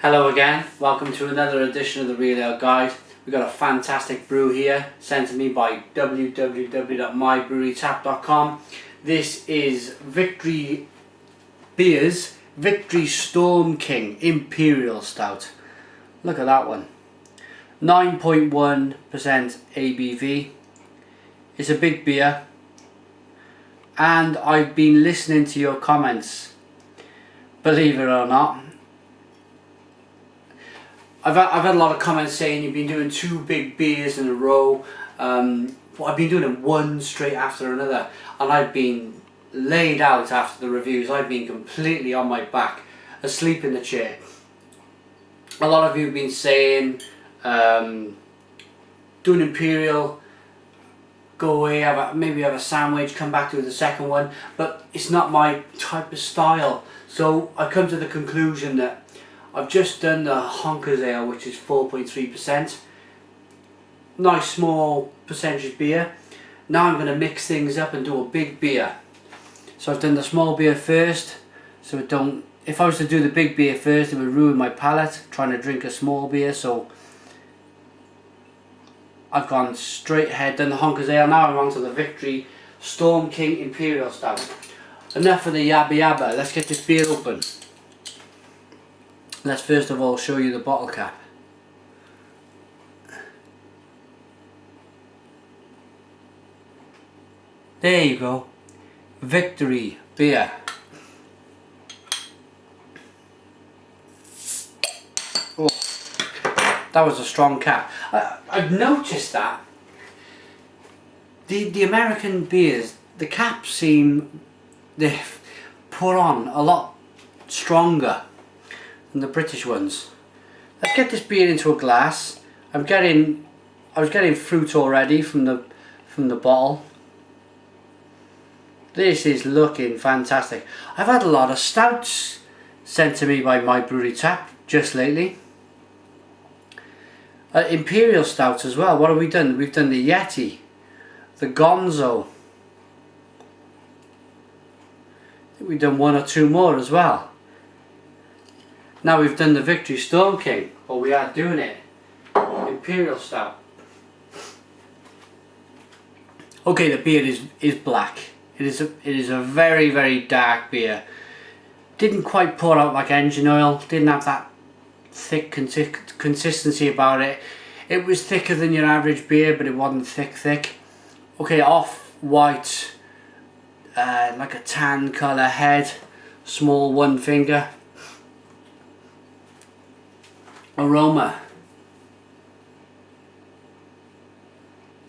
Hello again, welcome to another edition of the Real Ale Guide. We've got a fantastic brew here sent to me by www.mybrewerytap.com. This is Victory Beer's Victory Storm King Imperial Stout. Look at that one. 9.1% ABV. It's a big beer. And I've been listening to your comments, believe it or not. I've had a lot of comments saying you've been doing two big beers in a row. I've been doing it one straight after another, and I've been laid out after the reviews. I've been completely on my back, asleep in the chair. A lot of you have been saying, do an Imperial, go away, maybe have a sandwich, come back to the second one, but it's not my type of style. So I come to the conclusion that I've just done the Honkers Ale, which is 4.3%. Nice small percentage beer. Now I'm going to mix things up and do a big beer. So I've done the small beer first, so if I was to do the big beer first, it would ruin my palate trying to drink a small beer. So I've gone straight ahead, done the Honkers Ale. Now I'm on to the Victory Storm King Imperial Stout. Enough of the yabba yabba, let's get this beer open. Let's first of all show you the bottle cap. There you go. Victory beer. Oh, that was a strong cap. I've noticed that the American beers, the caps seem they've put on a lot stronger than the British ones. Let's get this beer into a glass. I was getting fruit already from the bottle. This is looking fantastic. I've had a lot of stouts sent to me by My Brewery Tap just lately. Imperial stouts as well. What have we done? We've done the Yeti, the Gonzo. I think we've done one or two more as well. Now we've done the Victory Storm King, or we are doing it, Imperial Stout. Okay, the beer is black. It is a very, very dark beer. Didn't quite pour out like engine oil. Didn't have that thick consistency about it. It was thicker than your average beer, but it wasn't thick. Okay, off-white, like a tan colour head, small one finger. Aroma.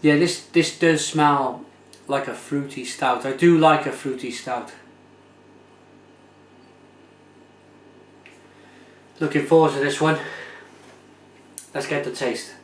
Yeah, this does smell like a fruity stout. I do like a fruity stout. Looking forward to this one. Let's get the taste.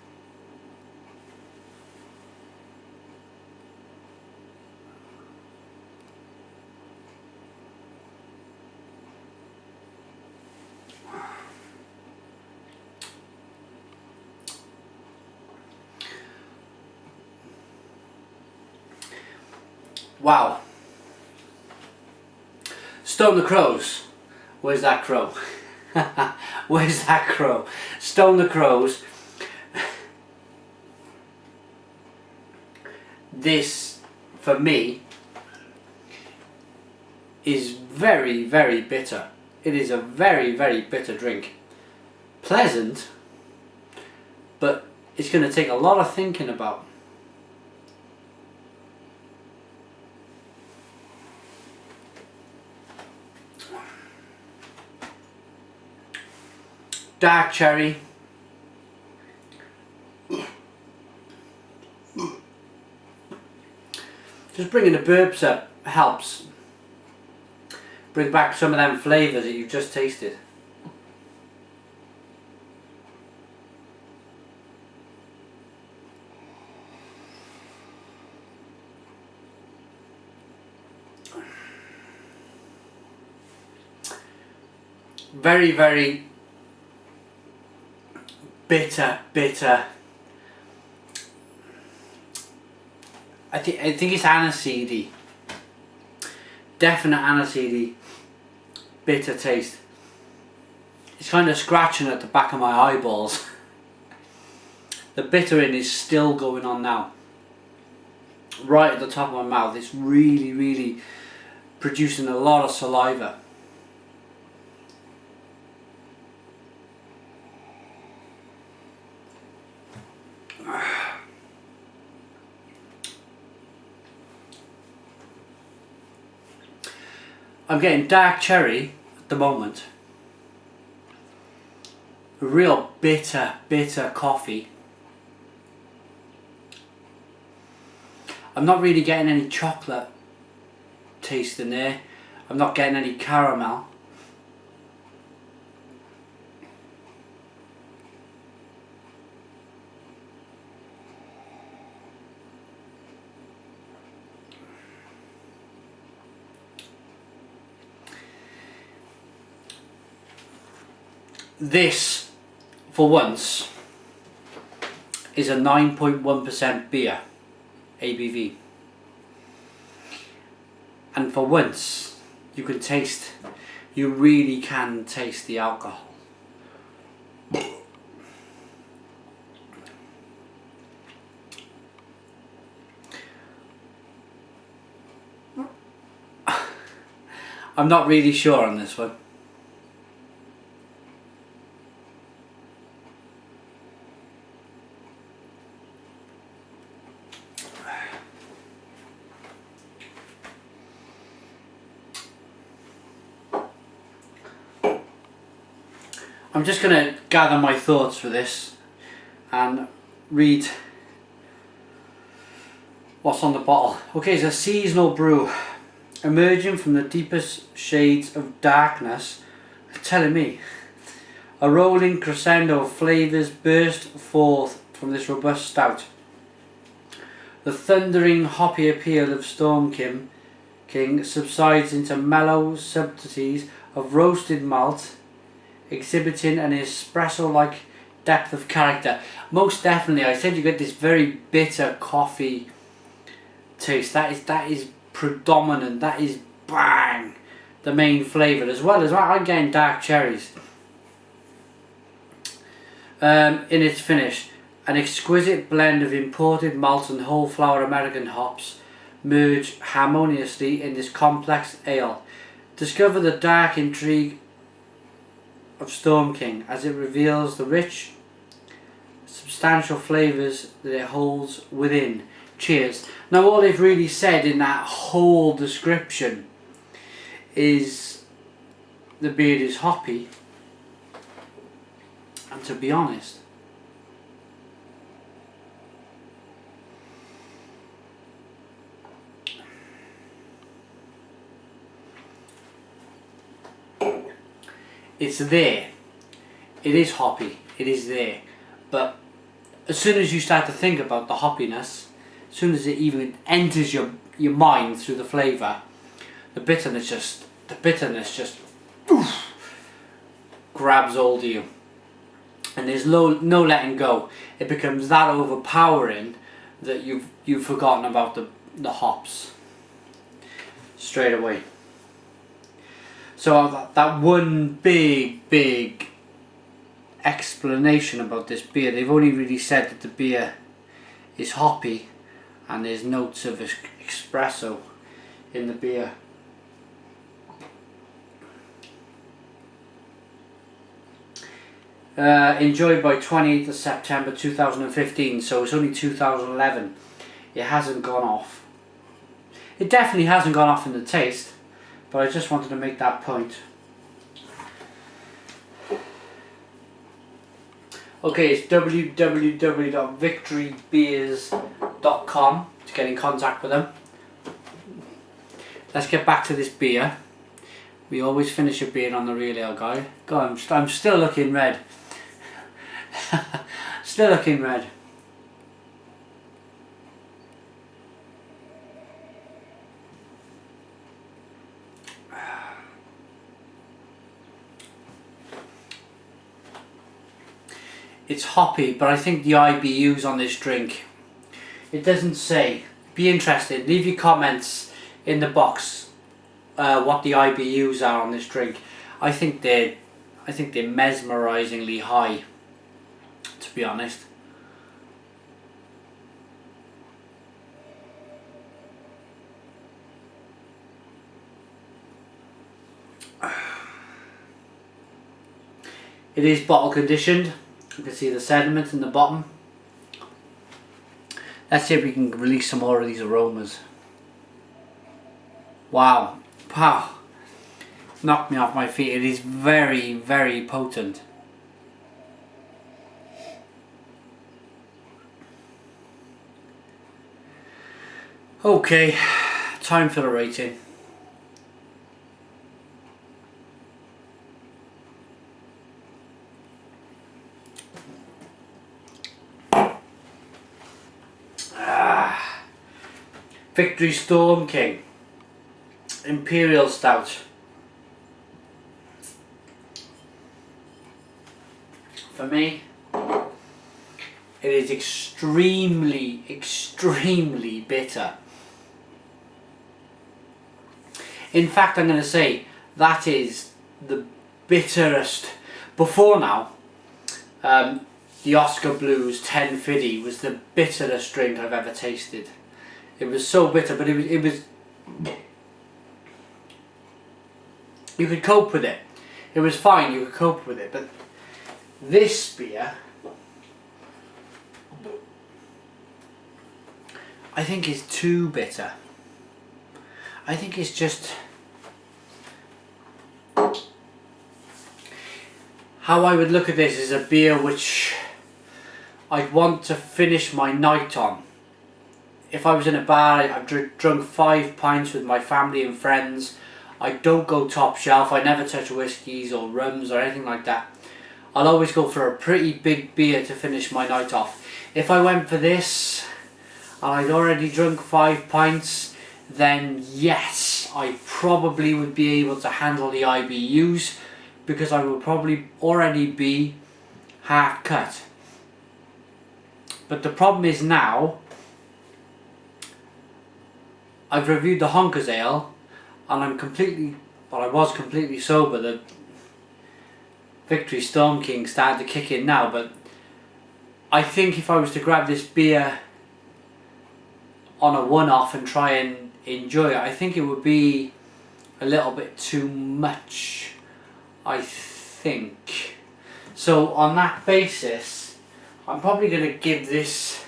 Wow. Stone the Crows. Where's that crow? Where's that crow? Stone the Crows. This, for me, is very, very bitter. It is a very, very bitter drink. Pleasant, but it's going to take a lot of thinking about. Dark cherry. Just bringing the burps up helps bring back some of them flavours that you've just tasted. Very, very bitter. I think it's aniseedy. Definite aniseedy bitter taste. It's kind of scratching at the back of my eyeballs. The bittering is still going on now. Right at the top of my mouth. It's really, really producing a lot of saliva. I'm getting dark cherry at the moment. A real bitter coffee. I'm not really getting any chocolate taste in there. I'm not getting any caramel. This, for once, is a 9.1% beer ABV, and for once you really can taste the alcohol. I'm not really sure on this one. I'm just going to gather my thoughts for this and read what's on the bottle. Okay, it's a seasonal brew emerging from the deepest shades of darkness. Telling me a rolling crescendo of flavours burst forth from this robust stout. The thundering hoppy appeal of Storm King subsides into mellow subtleties of roasted malt, exhibiting an espresso-like depth of character. Most definitely, I said you get this very bitter coffee taste. That is predominant. That is bang the main flavour, as well as I'm getting dark cherries. In its finish, an exquisite blend of imported malt and whole flower American hops merge harmoniously in this complex ale. Discover the dark intrigue of Storm King as it reveals the rich, substantial flavours that it holds within. Cheers. Now, all they've really said in that whole description is the beer is hoppy, and to be honest, it's there. It is hoppy. It is there. But as soon as you start to think about the hoppiness, as soon as it even enters your mind through the flavour, the bitterness just oof, grabs hold of you. And there's no letting go. It becomes that overpowering that you've forgotten about the hops straight away. So that one big explanation about this beer, they've only really said that the beer is hoppy and there's notes of espresso in the beer. Enjoyed by 28th of September 2015, so it's only 2011. It hasn't gone off. It definitely hasn't gone off in the taste, but I just wanted to make that point. Okay, it's www.victorybeers.com to get in contact with them. Let's get back to this beer. We always finish a beer on the real ale guy. God, I'm still looking red. Still looking red. It's hoppy, but I think the IBUs on this drink, it doesn't say. Be interested. Leave your comments in the box what the IBUs are on this drink. I think they're I think they're mesmerisingly high, to be honest. It is bottle conditioned. You can see the sediment in the bottom. Let's see if we can release some more of these aromas. Wow. Wow. Knocked me off my feet. It is very, very potent. Okay, time for the rating. Victory Storm King Imperial Stout. For me, it is extremely, extremely bitter. In fact, I'm going to say that is the bitterest. Before now, the Oscar Blues 1050 was the bitterest drink I've ever tasted. It was so bitter, but it was you could cope with it. It was fine, you could cope with it, but this beer, I think, is too bitter. I think it's just how I would look at this is a beer which I'd want to finish my night on. If I was in a bar, I've drunk 5 pints with my family and friends. I don't go top shelf. I never touch whiskies or rums or anything like that. I'll always go for a pretty big beer to finish my night off. If I went for this and I'd already drunk 5 pints, then yes, I probably would be able to handle the IBUs, because I would probably already be half cut. But the problem is now, I've reviewed the Honkers Ale and I was completely sober. The Victory Storm King started to kick in now, but I think if I was to grab this beer on a one-off and try and enjoy it, I think it would be a little bit too much, I think. So on that basis, I'm probably going to give this,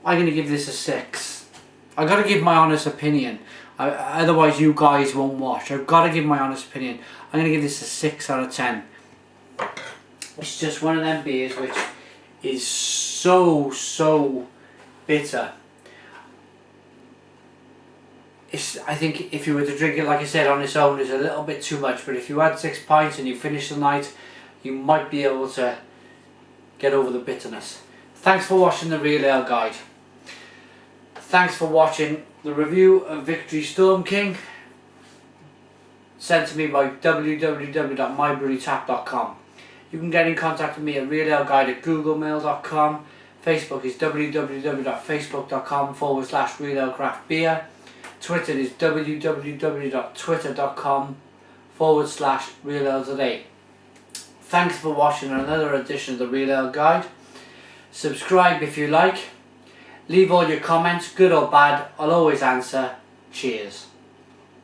I'm going to give this a 6. I've got to give my honest opinion. Otherwise you guys won't watch. I've got to give my honest opinion. I'm going to give this a 6 out of 10. It's just one of them beers which is so bitter. I think if you were to drink it, like I said, on its own, it's a little bit too much. But if you had 6 pints and you finish the night, you might be able to get over the bitterness. Thanks for watching the Real Ale Guide. Thanks for watching the review of Victory Storm King, sent to me by www.mybrewerytap.com. You can get in contact with me at realaleguide@googlemail.com. Facebook is www.facebook.com/realaleCraftBeer. Twitter is www.twitter.com/realaletoday. Thanks for watching another edition of the Real Ale Guide. Subscribe if you like. Leave all your comments, good or bad. I'll always answer. Cheers.